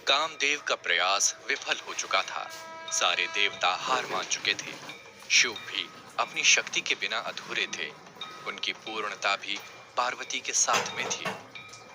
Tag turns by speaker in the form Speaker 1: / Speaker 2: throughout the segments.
Speaker 1: कामदेव का प्रयास विफल हो चुका था। सारे देवता हार मान चुके थे। शिव भी अपनी शक्ति के बिना अधूरे थे। उनकी पूर्णता भी पार्वती के साथ में थी।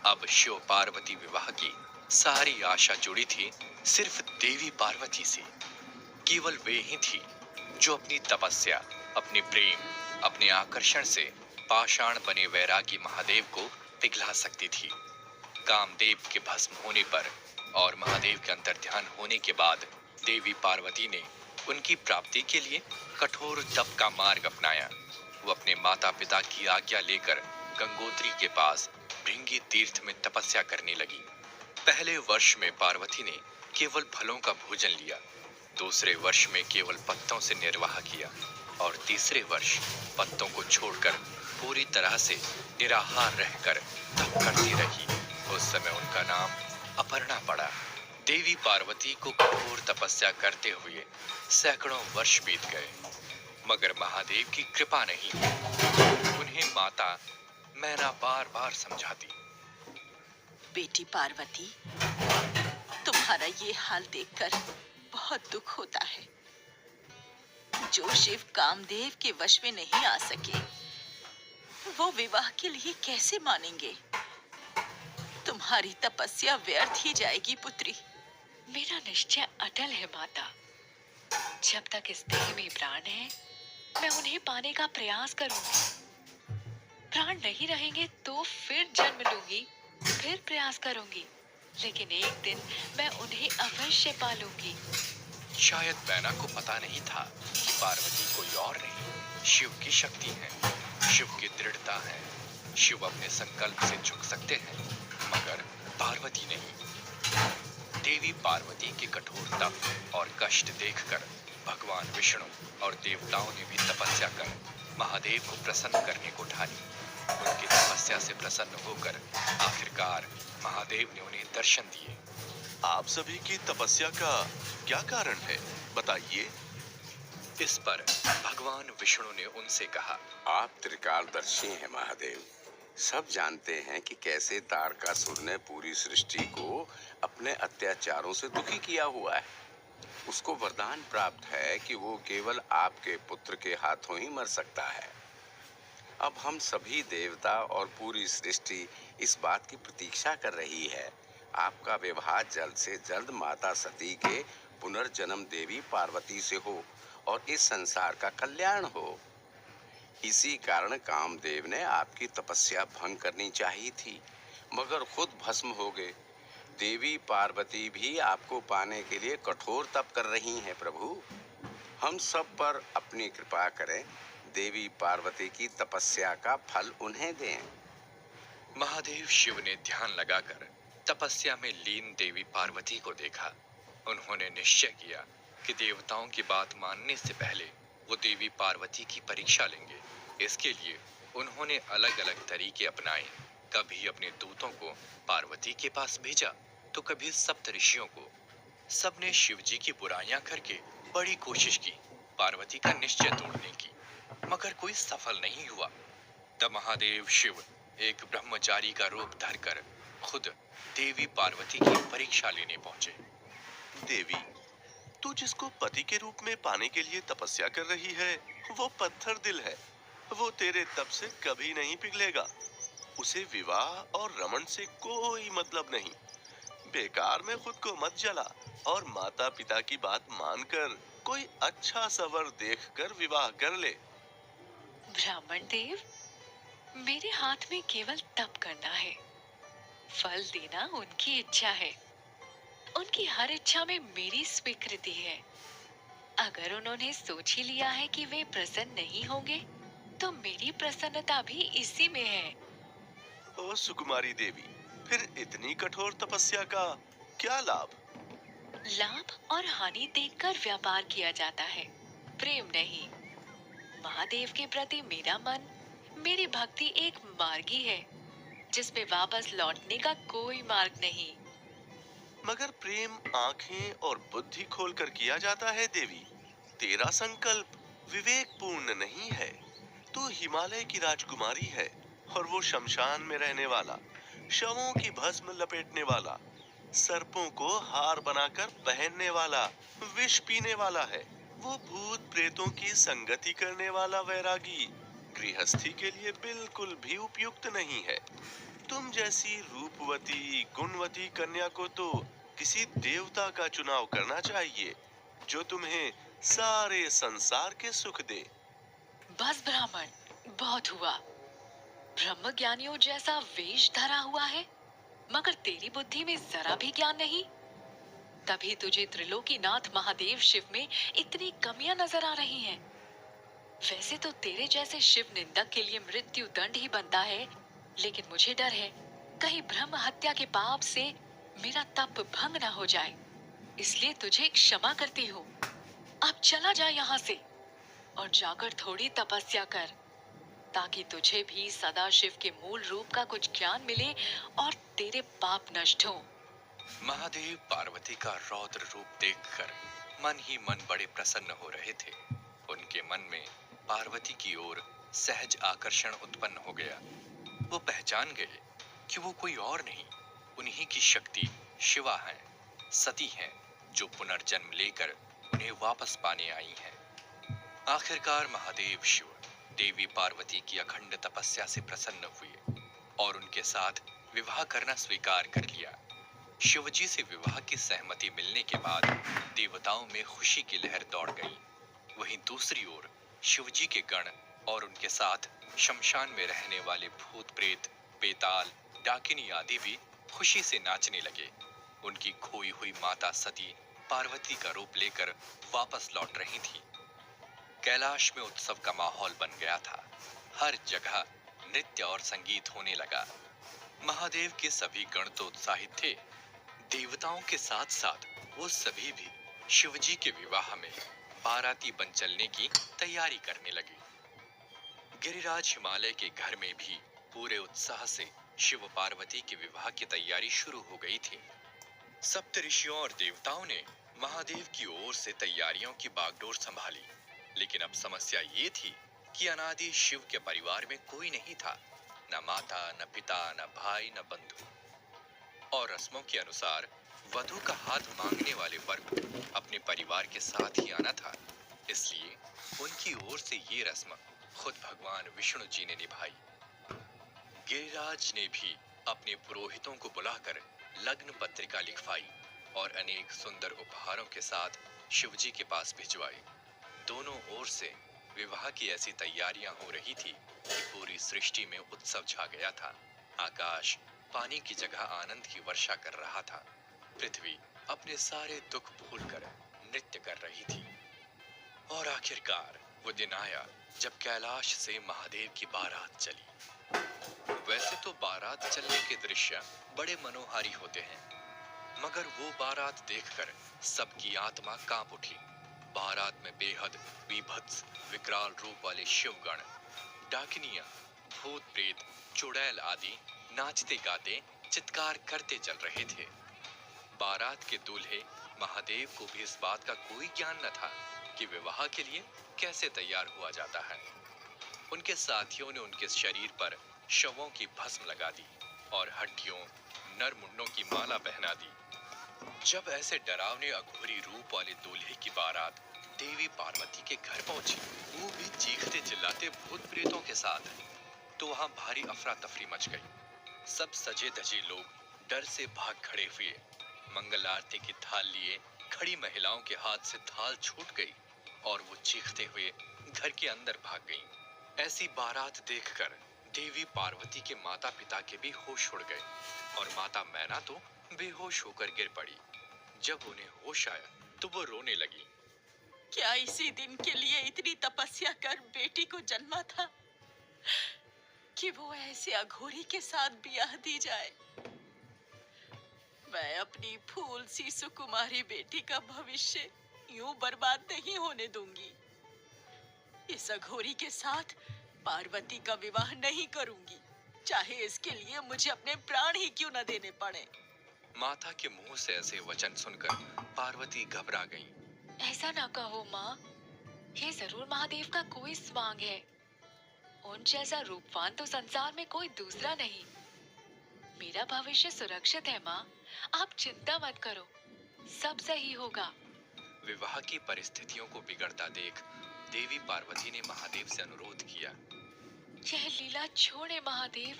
Speaker 1: अब शिव पार्वती विवाह की सारी आशा जुड़ी थी सिर्फ देवी पार्वती से। केवल वे ही थी जो अपनी तपस्या, अपने प्रेम, अपने आकर्षण से पाषाण बने वैरागी महादेव को पिघला सकती थी। कामदेव के भस्म होने पर और महादेव के अंतर ध्यान होने के बाद देवी पार्वती ने उनकी प्राप्ति के लिए कठोर तप का मार्ग अपनाया। वो अपने माता पिता की आज्ञा लेकर गंगोत्री के पास भृंगी तीर्थ में तपस्या करने लगी। पहले वर्ष में पार्वती ने केवल फलों का भोजन लिया, दूसरे वर्ष में केवल पत्तों से निर्वाह किया और तीसरे वर्ष पत्तों को छोड़कर पूरी तरह से निराहार रहकर तप करती रही। उस समय उनका नाम अपर्णा पड़ा। देवी पार्वती को कठोर तपस्या करते हुए सैकड़ों वर्ष बीत गए, मगर महादेव की कृपा नहीं हुई। उन्हें माता मैना बार बार समझाती।
Speaker 2: बेटी पार्वती, तुम्हारा ये हाल देखकर बहुत दुख होता है। जो शिव कामदेव के वश में नहीं आ सके, वो विवाह के लिए कैसे मानेंगे? तुम्हारी तपस्या व्यर्थ ही जाएगी पुत्री।
Speaker 3: मेरा निश्चय अटल है माता। जब तक इस देह में प्राण है, मैं उन्हें पाने का प्रयास करूंगी। प्राण नहीं रहेंगे तो फिर जन्म लूंगी, फिर प्रयास करूंगी, लेकिन एक दिन मैं उन्हें अवश्य पालूंगी।
Speaker 1: शायद मैना को पता नहीं था कि पार्वती कोई और नहीं, शिव की शक्ति है, शिव की दृढ़ता है। शिव अपने संकल्प से झुक सकते हैं, मगर पार्वती नहीं। देवी पार्वती के कठोर तप और कष्ट देखकर भगवान विष्णु और देवताओं ने भी तपस्या कर महादेव को प्रसन्न करने को ठानी। उनकी तपस्या से प्रसन्न होकर आखिरकार महादेव ने उन्हें दर्शन दिए।
Speaker 4: आप सभी की तपस्या का क्या कारण है, बताइए।
Speaker 1: इस पर भगवान विष्णु ने उनसे कहा,
Speaker 5: आप त्रिकालदर्शी हैं महादेव। सब जानते हैं कि कैसे तारकासुर ने पूरी सृष्टि को अपने अत्याचारों से दुखी किया हुआ है। उसको वरदान प्राप्त है कि वो केवल आपके पुत्र के हाथों ही मर सकता है। अब हम सभी देवता और पूरी सृष्टि इस बात की प्रतीक्षा कर रही है आपका विवाह जल्द से जल्द माता सती के पुनर्जन्म देवी पार्वती से हो और इस संसार का कल्याण हो। इसी कारण कामदेव ने आपकी तपस्या भंग करनी चाहिए थी, मगर खुद भस्म हो गए। देवी पार्वती भी आपको पाने के लिए कठोर तप कर रही हैं प्रभु। हम सब पर अपनी कृपा करें, देवी पार्वती की तपस्या का फल उन्हें दें।
Speaker 1: महादेव शिव ने ध्यान लगाकर तपस्या में लीन देवी पार्वती को देखा। उन्होंने निश्चय किया कि देवताओं की बात मानने से पहले वो देवी पार्वती की परीक्षा लेंगे। इसके लिए उन्होंने अलग अलग तरीके अपनाए। कभी अपने दूतों को पार्वती के पास भेजा तो कभी सप्तऋषियों को। सबने शिव जी की बुराइयां करके बड़ी कोशिश की पार्वती का निश्चय तोड़ने की, मगर कोई सफल नहीं हुआ। तब महादेव शिव एक ब्रह्मचारी का रूप धरकर खुद देवी पार्वती की परीक्षा लेने पहुंचे।
Speaker 4: देवी, तू जिसको पति के रूप में पाने के लिए तपस्या कर रही है, वो पत्थर दिल है। वो तेरे तप से कभी नहीं पिघलेगा। उसे विवाह और रमण से कोई मतलब नहीं। बेकार में खुद को मत जला और माता पिता की बात मानकर कोई अच्छा सवर देखकर विवाह कर ले।
Speaker 3: ब्राह्मण देव, मेरे हाथ में केवल तप करना है, फल देना उनकी इच्छा है। उनकी हर इच्छा में मेरी स्वीकृति है। अगर उन्होंने सोच ही लिया है कि वे प्रसन्न नहीं होंगे, तो मेरी प्रसन्नता भी इसी में है।
Speaker 4: ओ सुकुमारी देवी, फिर इतनी कठोर तपस्या का क्या लाभ?
Speaker 3: लाभ और हानि देखकर व्यापार किया जाता है, प्रेम नहीं। महादेव के प्रति मेरा मन, मेरी भक्ति एक मार्ग ही है, जिसमें वापस लौटने का कोई मार्ग नहीं।
Speaker 4: मगर प्रेम आंखें और बुद्धि खोलकर किया जाता है देवी। तेरा संकल्प विवेकपूर्ण नहीं है। तू हिमालय की राजकुमारी है और वो शमशान में रहने वाला, शवों की भस्म लपेटने वाला। सर्पों को हार बनाकर पहनने वाला, विष पीने वाला है। वो भूत प्रेतों की संगति करने वाला वैरागी गृहस्थी के लिए बिल्कुल भी उपयुक्त नहीं है। तुम जैसी रूपवती गुणवती कन्या को तो किसी देवता का चुनाव करना चाहिए, जो तुम्हें सारे संसार के सुख दे।
Speaker 3: बस ब्राह्मण, बहुत हुआ। ब्रह्म ज्ञानियों जैसा वेश धरा हुआ है, मगर तेरी बुद्धि में जरा भी ज्ञान नहीं। तभी तुझे त्रिलोकीनाथ महादेव शिव में इतनी कमियां नजर आ रही हैं। वैसे तो तेरे जैसे शिव निंदक के लिए मृत्यु दंड ही बनता है, लेकिन मुझे डर है कहीं ब्रह्म हत्या के पाप से मेरा तप भंग न हो जाए, इसलिए तुझे क्षमा करती हूँ। अब चला जा यहाँ से और जाकर थोड़ी तपस्या कर, ताकि तुझे भी सदा शिव के मूल रूप का कुछ ज्ञान मिले और तेरे पाप नष्ट हों।
Speaker 1: महादेव पार्वती का रौद्र रूप देखकर मन ही मन बड़े प्रसन्न हो रहे थे। उनके मन में पार्वती की ओर सहज आकर्षण उत्पन्न हो गया। वो पहचान गए कि वो कोई और नहीं, उन्हीं की शक्ति शिवा हैं, सती हैं, जो पुनर्जन्म लेकर उन्हें वापस पाने आई हैं। आखिरकार महादेव शिव देवी पार्वती की अखंड तपस्या से प्रसन्न हुए और उनके साथ विवाह करना स्वीकार कर लिया। शिवजी से विवाह की सहमति मिलने के बाद देवताओं में खुशी की लहर दौड़ गई। वहीं दूसरी ओर शिवजी के गण और उनके साथ शमशान में रहने वाले भूत प्रेत, बेताल, डाकिनी आदि भी खुशी से नाचने लगे। उनकी खोई हुई माता सती पार्वती का रूप लेकर वापस लौट रही थी। कैलाश में उत्सव का माहौल बन गया था। हर जगह नृत्य और संगीत होने लगा। महादेव के सभी गण तो उत्साहित थे। देवताओं के साथ साथ वो सभी भी शिवजी के विवाह में बाराती बन चलने की तैयारी करने लगे। गिरिराज हिमालय के घर में भी पूरे उत्साह से शिव पार्वती के विवाह की तैयारी शुरू हो गई थी। सप्त ऋषियों और देवताओं ने महादेव की ओर से तैयारियों की बागडोर संभाली, लेकिन अब समस्या ये थी कि अनादि शिव के परिवार में कोई नहीं था, न माता, न पिता, न भाई, न बंधु। और रस्मों के अनुसार वधू का हाथ मांगने वाले वर्ग को अपने परिवार के साथ ही आना था, इसलिए उनकी ओर से ये रस्म खुद भगवान विष्णु जी ने निभाई। गिरिराज ने भी अपने पुरोहितों को बुलाकर लग्न पत्रिका लिखवाई और अनेक सुंदर उपहारों के साथ शिवजी के पास भिजवाई। दोनों ओर से विवाह की ऐसी तैयारियां हो रही थी कि पूरी सृष्टि में उत्सव छा गया था। आकाश पानी की जगह आनंद की वर्षा कर रहा था। पृथ्वी अपने सारे दुख भूलकर नृत्य कर रही थी। और आखिरकार वो दिन आया जब कैलाश से महादेव की बारात चली। वैसे तो बारात चलने के दृश्य बड़े मनोहारी होते हैं, मगर वो बारात देखकर सबकी आत्मा कांप उठी। बारात में बेहद बीभत्स विकराल रूप वाले शिवगण, डाकिनियां, भूत प्रेत, चुड़ैल आदि नाचते गाते चित्कार करते चल रहे थे। बारात के दूल्हे महादेव को भी इस बात का कोई ज्ञान न था कि विवाह के लिए कैसे तैयार हुआ जाता है। उनके साथियों ने उनके शरीर पर शवों की भस्म लगा दी और हड्डियों, नर मुंडों की माला पहना दी। जब ऐसे डरावने अघोरी रूप वाले दूल्हे की बारात देवी पार्वती के घर पहुंची, वो भी चीखते चिल्लाते भूत प्रेतों के साथ, तो वहां भारी अफरा तफरी मच गई। सब सजे धजे लोग डर से भाग खड़े हुए। मंगल आरती की थाल लिए खड़ी महिलाओं के हाथ से थाल छूट गई और वो चीखते हुए घर के अंदर भाग गईं। ऐसी बारात देखकर देवी पार्वती के माता पिता के भी होश उड़ गए और माता मैना तो बेहोश होकर गिर पड़ी। जब उन्हें होश आया तो वो रोने लगी।
Speaker 2: क्या इसी दिन के लिए इतनी तपस्या कर बेटी को जन्मा था कि वो ऐसे अघोरी के साथ ब्याह दी जाए? मैं अपनी फूल सी सुकुमारी बेटी का भविष्य यूं बर्बाद नहीं होने दूंगी। इस अघोरी के साथ पार्वती का विवाह नहीं करूंगी, चाहे इसके लिए मुझे अपने प्राण ही क्यों न देने पड़े।
Speaker 1: माता के मुंह से ऐसे वचन सुनकर पार्वती घबरा गईं।
Speaker 3: ऐसा ना कहो माँ, ये जरूर महादेव का कोई स्वांग है। उन जैसा रूपवान तो संसार में कोई दूसरा नहीं। मेरा भविष्य सुरक्षित है माँ, आप चिंता मत करो, सब सही होगा।
Speaker 1: विवाह की परिस्थितियों को बिगड़ता देख देवी पार्वती ने महादेव से अनुरोध किया।
Speaker 3: यह लीला छोड़े महादेव,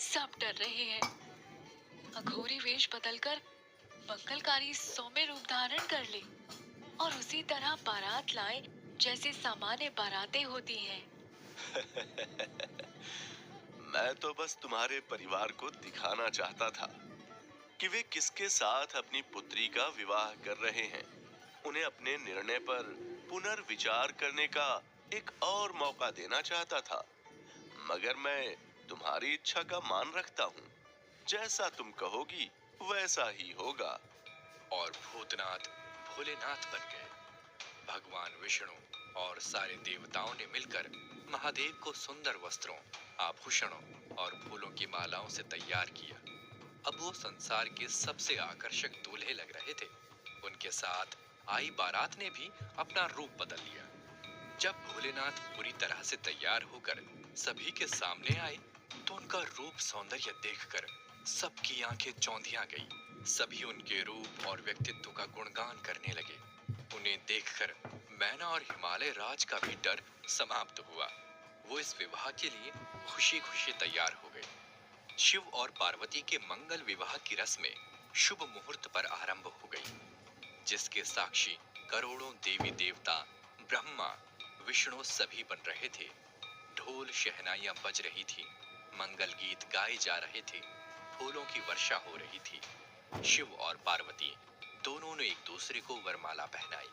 Speaker 3: सब डर रहे हैं। अघोरी वेश बदलकर मंगलकारी सौम्य रूप धारण कर ले और उसी तरह बारात लाए जैसे सामान्य बारातें होती हैं।
Speaker 4: मैं तो बस तुम्हारे परिवार को दिखाना चाहता था कि वे किसके साथ अपनी पुत्री का विवाह कर रहे हैं। उन्हें अपने निर्णय पर पुनर्विचार करने का एक और मौका देना चाहता था। मगर मैं तुम्हारी इच्छा का मान रखता हूँ। जैसा तुम कहोगी वैसा ही होगा।
Speaker 1: और भूतनाथ भोलेनाथ बन गए। भगवान विष्णु और सारे देवताओं ने मिलकर महादेव को सुंदर वस्त्रों, आभूषणों और फूलों की मालाओं से तैयार किया। अब वो संसार के सबसे आकर्षक दूल्हे लग रहे थे। उनके साथ आई बारात ने भी अपना रूप बदल लिया। जब भोलेनाथ पूरी तरह से तैयार होकर सभी के सामने आए तो उनका रूप सौंदर्य देखकर सबकी आंखें चौंधिया गई। सभी उनके रूप और व्यक्तित्व का गुणगान करने लगे। उन्हें देखकर मैना और हिमालय राज का भी डर समाप्त हुआ। वो इस विवाह के लिए खुशी खुशी तैयार हो गए। शिव और पार्वती के मंगल विवाह की रस्में शुभ मुहूर्त पर आरंभ हो गई, जिसके साक्षी करोड़ों देवी देवता, ब्रह्मा, विष्णु सभी बन रहे थे। ढोल शहनाइयां बज रही थी, मंगल गीत गाए जा रहे थे, फूलों की वर्षा हो रही थी। शिव और पार्वती दोनों ने एक दूसरे को वरमाला पहनाई,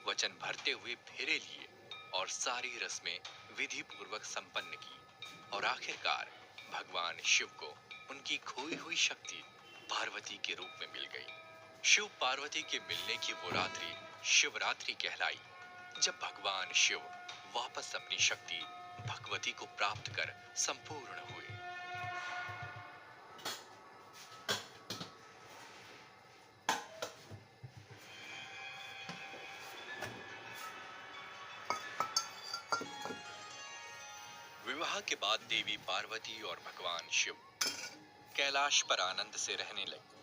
Speaker 1: वचन भरते हुए फेरे लिए और सारी रस्में विधि पूर्वक संपन्न की। और आखिरकार भगवान शिव को उनकी खोई हुई शक्ति पार्वती के रूप में मिल गई। शिव पार्वती के मिलने की वो रात्रि शिवरात्रि कहलाई, जब भगवान शिव वापस अपनी शक्ति भगवती को प्राप्त कर संपूर्ण हुए। विवाह के बाद देवी पार्वती और भगवान शिव कैलाश पर आनंद से रहने लगे।